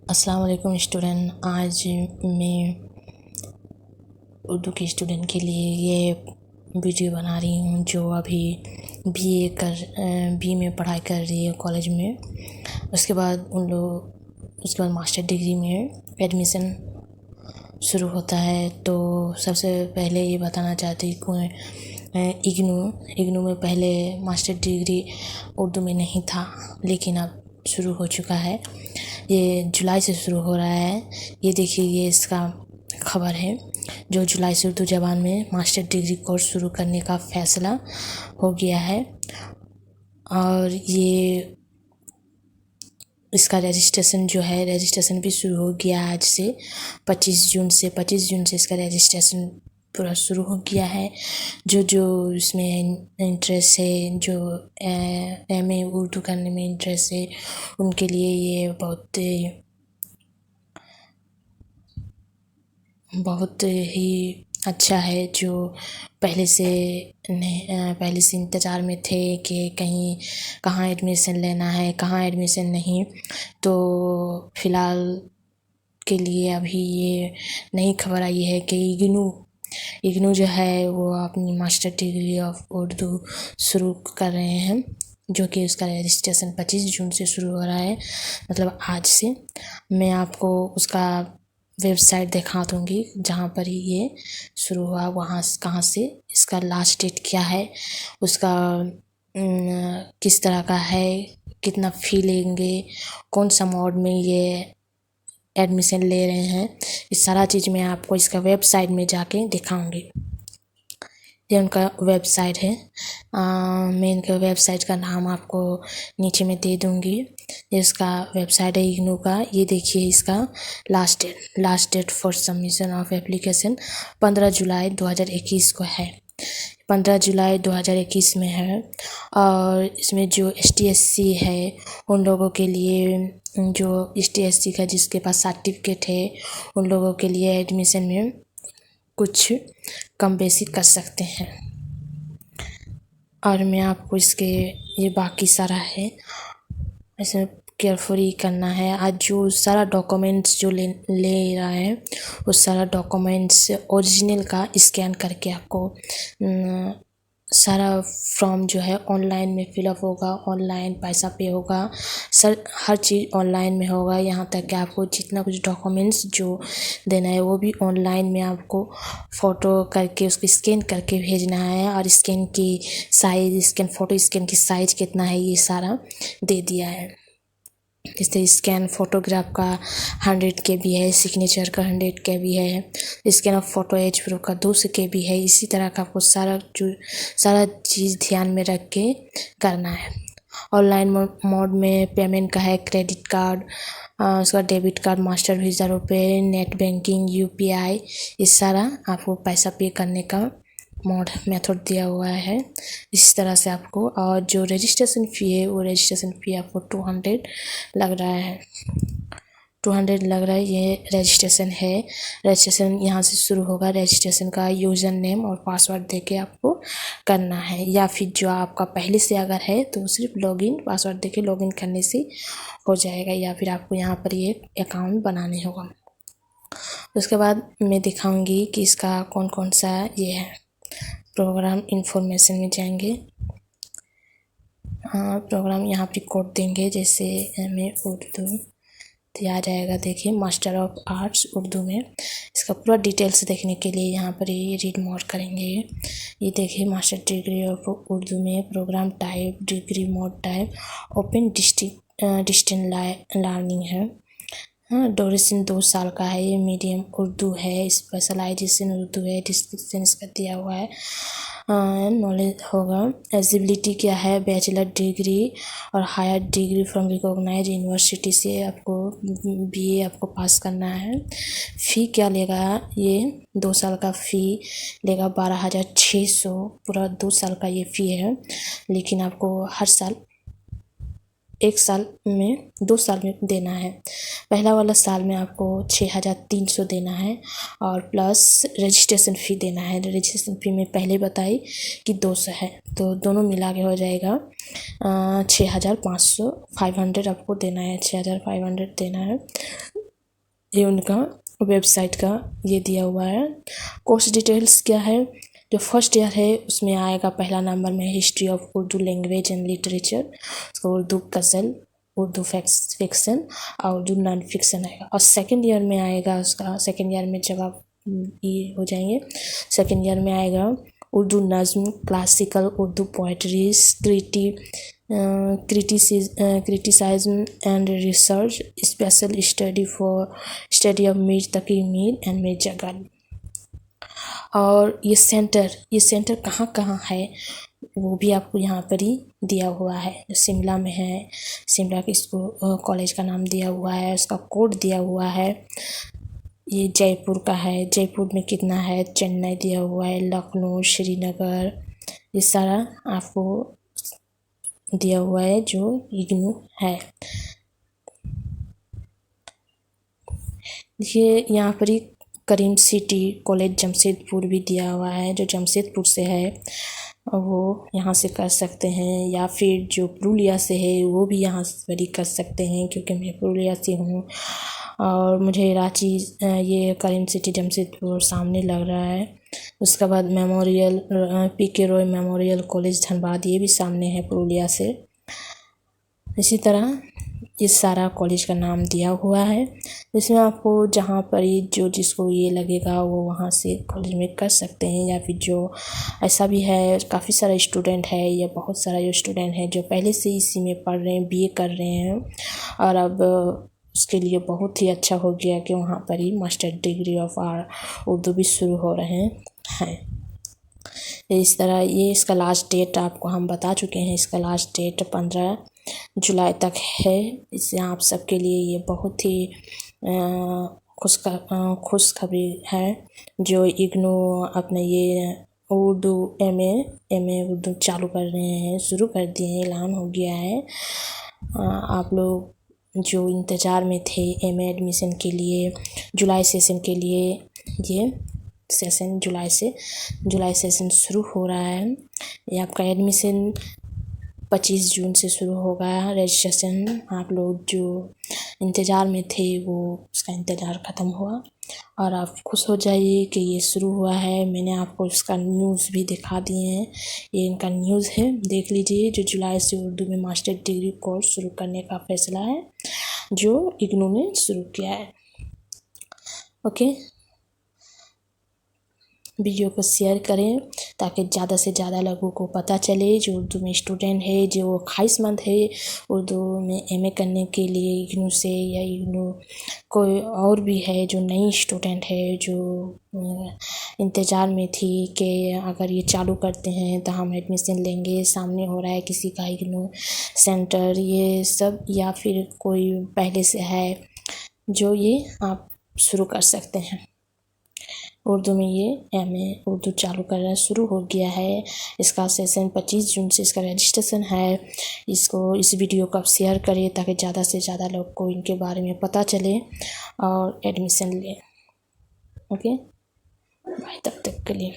अस्सलाम वालेकुम स्टूडेंट। आज मैं उर्दू के स्टूडेंट के लिए ये वीडियो बना रही हूँ जो अभी बी में पढ़ाई कर रही है कॉलेज में। उसके बाद मास्टर डिग्री में एडमिशन शुरू होता है। तो सबसे पहले ये बताना चाहती हूँ इग्नू में पहले मास्टर डिग्री उर्दू में नहीं था, लेकिन अब शुरू हो चुका है। ये जुलाई से शुरू हो रहा है। ये देखिए, ये इसका खबर है जो जुलाई से उर्दू ज़बान में मास्टर डिग्री कोर्स शुरू करने का फ़ैसला हो गया है। और ये इसका रजिस्ट्रेशन भी शुरू हो गया आज से 25 जून से इसका रजिस्ट्रेशन पूरा शुरू हो गया है। जो इसमें इंटरेस्ट है, जो एमए उर्दू करने में इंटरेस्ट है, उनके लिए ये बहुत ही अच्छा है। जो पहले से इंतज़ार में थे कि कहाँ एडमिशन लेना है, कहाँ एडमिशन नहीं, तो फ़िलहाल के लिए अभी ये नई खबर आई है कि इग्नू जो है वो अपनी मास्टर डिग्री ऑफ उर्दू शुरू कर रहे हैं, जो कि उसका रजिस्ट्रेशन 25 जून से शुरू हो रहा है, मतलब आज से। मैं आपको उसका वेबसाइट दिखा दूँगी जहाँ पर ही ये शुरू हुआ, वहाँ कहाँ से, इसका लास्ट डेट क्या है, उसका किस तरह का है, कितना फ़ी लेंगे, कौन सा मोड में ये एडमिशन ले रहे हैं, ये सारा चीज़ मैं आपको इसका वेबसाइट में जाके दिखाऊंगी। ये उनका वेबसाइट है। मैं इनके वेबसाइट का नाम आपको नीचे में दे दूँगी। ये इसका वेबसाइट है इग्नू का। ये देखिए, इसका last date for submission of application 15 July 2021 को है। 15 जुलाई 2021 में है। और इसमें जो STSC है उन लोगों के लिए, जो STSC का जिसके पास सर्टिफिकेट है, उन लोगों के लिए एडमिशन में कुछ कम बेसी कर सकते हैं। और मैं आपको इसके ये बाकी सारा है, ऐसे केयरफुली करना है। आज जो सारा डॉक्यूमेंट्स जो ले रहा है, वो सारा डॉक्यूमेंट्स ओरिजिनल का स्कैन करके आपको सारा फॉर्म जो है ऑनलाइन में फिलअप होगा, ऑनलाइन पैसा पे होगा, हर चीज़ ऑनलाइन में होगा। यहाँ तक कि आपको जितना कुछ डॉक्यूमेंट्स जो देना है वो भी ऑनलाइन में आपको फ़ोटो करके उसको स्कैन करके भेजना है। और फ़ोटो स्कैन की साइज़ कितना है, ये सारा दे दिया है। जैसे स्कैन फ़ोटोग्राफ का 100 KB है, सिग्नेचर का 100 KB है, scan of photo as proof का 200 KB है। इसी तरह का आपको सारा चीज़ ध्यान में रख के करना है। ऑनलाइन मोड में पेमेंट का है क्रेडिट कार्ड, उसका डेबिट कार्ड, मास्टर वीज़ा, रुपए, नेट बैंकिंग, UPI, ये सारा आपको पैसा पे करने का मोड मेथड दिया हुआ है। इस तरह से आपको, और जो रजिस्ट्रेशन फ़ी है वो रजिस्ट्रेशन फ़ी आपको 200 लग रहा है। 200 लग रहा है। ये रजिस्ट्रेशन है। रजिस्ट्रेशन यहाँ से शुरू होगा। रजिस्ट्रेशन का यूज़र नेम और पासवर्ड देके आपको करना है, या फिर जो आपका पहले से अगर है तो सिर्फ लॉगिन पासवर्ड देके लॉगिन करने से हो जाएगा, या फिर आपको यहाँ पर ये अकाउंट बनाने होगा। उसके बाद मैं दिखाऊंगी कि इसका कौन कौन सा ये है। प्रोग्राम इन्फॉर्मेशन में जाएंगे। प्रोग्राम यहाँ पर कोड देंगे, जैसे MA उर्दू, तो आ जाएगा। देखिए, मास्टर ऑफ आर्ट्स उर्दू में। इसका पूरा डिटेल्स देखने के लिए यहाँ पर ये रीड मोड करेंगे। ये देखिए, मास्टर डिग्री ऑफ उर्दू में program type, degree mode type, open distance learning है। ड्यूरेशन 2 साल का है। ये मीडियम उर्दू है, स्पेशलाइजेशन उर्दू है, डिस्क्रिप्शन इसका दिया हुआ है। नॉलेज होगा। एलिजिबिलिटी क्या है, बैचलर डिग्री और higher degree from recognize university से आपको BA आपको पास करना है। फ़ी क्या लेगा, ये 2 साल का फ़ी लेगा 12,600, पूरा 2 साल का ये फ़ी है। लेकिन आपको हर साल एक साल में 2 साल में देना है। पहला वाला साल में आपको 6,300 देना है और प्लस रजिस्ट्रेशन फ़ी देना है। रजिस्ट्रेशन फ़ी में पहले बताई कि 200 है, तो दोनों मिला के हो जाएगा 6,500 500 आपको देना है, 6,500 देना है। ये उनका वेबसाइट का ये दिया हुआ है। कोर्स डिटेल्स क्या है, जो फर्स्ट ईयर है उसमें आएगा पहला नंबर में history of Urdu language and literature, उसका उर्दू गज़ल, उर्दू फिक्सन और उर्दू नॉन फिक्सन आएगा। और सेकंड ईयर में आएगा उसका, सेकंड ईयर में जब आप ये हो जाएंगे, सेकंड ईयर में आएगा उर्दू नज़्म, classical Urdu poetries, criticism and research, special study of Mir Taqi Mir and Mir Ghalib. और ये सेंटर कहाँ कहाँ है वो भी आपको यहाँ पर ही दिया हुआ है। शिमला में है, शिमला के स्कूल कॉलेज का नाम दिया हुआ है, उसका कोड दिया हुआ है। ये जयपुर का है, जयपुर में कितना है, चेन्नई दिया हुआ है, लखनऊ, श्रीनगर, ये सारा आपको दिया हुआ है जो इग्नू है। ये यहाँ पर ही करीम सिटी कॉलेज जमशेदपुर भी दिया हुआ है, जो जमशेदपुर से है वो यहाँ से कर सकते हैं, या फिर जो पुरुलिया से है वो भी यहाँ से भी कर सकते हैं, क्योंकि मैं पुरुलिया से हूँ। और मुझे रांची ये करीम सिटी जमशेदपुर सामने लग रहा है। उसके बाद मेमोरियल पीके रॉय मेमोरियल कॉलेज धनबाद, ये भी सामने है पुरुलिया से। इसी तरह इस सारा कॉलेज का नाम दिया हुआ है, जिसमें आपको जहाँ पर जो जिसको ये लगेगा वो वहाँ से कॉलेज में कर सकते हैं। या फिर जो ऐसा भी है, काफ़ी सारा स्टूडेंट है या बहुत सारा जो स्टूडेंट है जो पहले से इसी में पढ़ रहे हैं, बीए कर रहे हैं, और अब उसके लिए बहुत ही अच्छा हो गया कि वहाँ पर ही मास्टर डिग्री ऑफ उर्दू भी शुरू हो रहे हैं। इस तरह ये इसका लास्ट डेट आपको हम बता चुके हैं। इसका लास्ट डेट 15 जुलाई तक है। इससे आप सबके लिए ये बहुत ही खुशखबरी है, जो इग्नू अपने ये उर्दू एम ए उर्दू चालू कर रहे हैं, शुरू कर दिए हैं, ऐलान हो गया है। आप लोग जो इंतज़ार में थे एमए एडमिशन के लिए, जुलाई सेशन के लिए, ये सेशन जुलाई सेशन शुरू हो रहा है। ये आपका एडमिशन 25 जून से शुरू होगा रजिस्ट्रेशन। आप लोग जो इंतज़ार में थे वो उसका इंतज़ार ख़त्म हुआ और आप खुश हो जाइए कि ये शुरू हुआ है। मैंने आपको इसका न्यूज़ भी दिखा दिए हैं, ये इनका न्यूज़ है, देख लीजिए। जो जुलाई से उर्दू में मास्टर डिग्री कोर्स शुरू करने का फैसला है जो इग्नू ने शुरू किया है। ओके, वीडियो को शेयर करें ताकि ज़्यादा से ज़्यादा लोगों को पता चले जो उर्दू में स्टूडेंट है, जो ख्वाहिशमंद है उर्दू में एमए करने के लिए इग्नू से, या इग्नू कोई और भी है जो नई स्टूडेंट है जो इंतज़ार में थी कि अगर ये चालू करते हैं तो हम एडमिशन लेंगे, सामने हो रहा है किसी का इग्नू सेंटर, ये सब, या फिर कोई पहले से है जो ये आप शुरू कर सकते हैं। उर्दू में ये एमए उर्दू चालू करना शुरू हो गया है। इसका सेशन 25 जून से इसका रजिस्ट्रेशन है। इस वीडियो को आप शेयर करिए ताकि ज़्यादा से ज़्यादा लोग को इनके बारे में पता चले और एडमिशन लें। ओके, बाय, तब तक के लिए।